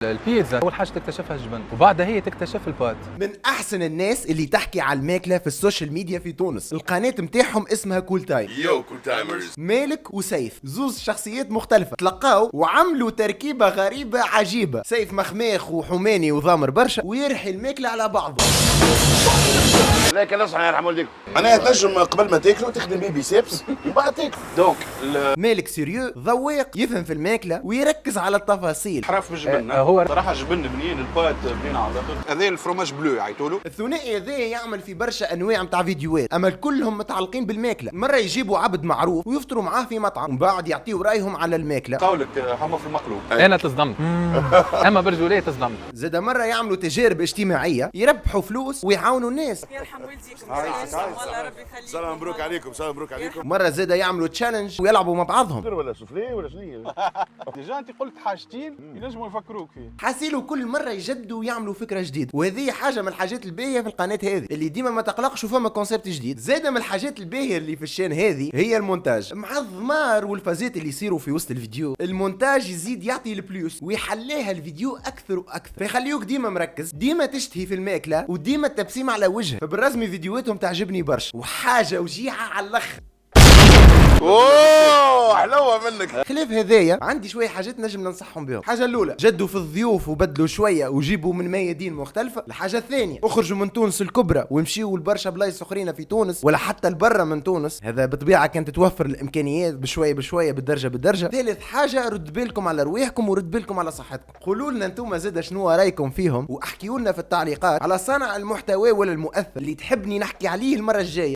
البيتزا اول حاجه تكتشفها الجبن وبعدها هي تكتشف البات. من احسن الناس اللي تحكي على الماكله في السوشيال ميديا في تونس. القناه متاعهم اسمها كول تايم. يو كول تايمرز. مالك وسيف زوز شخصيات مختلفه تلقاو وعملوا تركيبه غريبه عجيبه. سيف مخماخ وحماني وضامر برشا ويرحي الماكله على بعضه. لكن نصح يرحم والديك معناها تنجم قبل ما تاكلوا تخدم بيه بيسيبس وبعد تاكل. دونك مالك سيريو ذواق يفهم في الماكله ويركز على التفاصيل. حرف بالجبن. هو صراحه جبن بنين، البات بنين على الاخر. هذا الفروماج بلو يعيطولو. الثنائي هذا يعمل في برشا انواع متاع فيديوهات، اما كلهم متعلقين بالماكله. مره يجيبوا عبد معروف ويفطروا معاه في مطعم ومن بعد يعطيوا رايهم على الماكله. قولك حمى في المقلوب. انا تصدمت اما برجوليه تصدمت. زاد مره يعملوا تجارب اجتماعيه يربحوا فلوس ويعاونوا الناس. يرحم والديكم. والله ربي يخليك. سلام مبروك عليكم، سلام مبروك عليكم. مره زاد يعملوا تشالنج ويلعبوا مع بعضهم. ولا سوفلي ولا شنو؟ ديجا انت قلت حاجتين ينجموا يفكروك فيه. حاسيلو كل مره يجدوا ويعملوا فكره جديده، وهذه حاجه من الحاجات الباهيه في القناه هذه اللي ديما ما تقلقش وفما كونسيبت جديد. زاده من الحاجات الباهيه اللي في الشان هذه هي المونتاج. مع الضمار والفازات اللي يصيروا في وسط الفيديو المونتاج يزيد يعطي البلوس ويحليها الفيديو اكثر واكثر، فيخليوك ديما مركز، ديما تشتهي في الماكله وديما التبسيم على وجهك. فبالرسمي فيديوهاتهم تعجبني برشا وحاجه وجيعه على الاخر. اوه حلوه منك. خلاف هذايا عندي شويه حاجات نجم ننصحهم بهم. الحاجه الاولى جدوا في الضيوف وبدلوا شويه وجيبوا من ميادين مختلفه. الحاجه الثانيه اخرجوا من تونس الكبرى ومشيوا لبرشا بلايص اخرين في تونس ولا حتى لبرا من تونس. هذا بطبيعه كانت توفر الامكانيات بشويه بشويه بالدرجه بالدرجه. ثالث حاجه رد بالكم على رواحكم ورد بالكم على صحتكم. قولوا لنا انتم زاد شنو رايكم فيهم واحكيوا لنا في التعليقات على صانع المحتوى ولا المؤثر اللي تحبني نحكي عليه المره الجايه.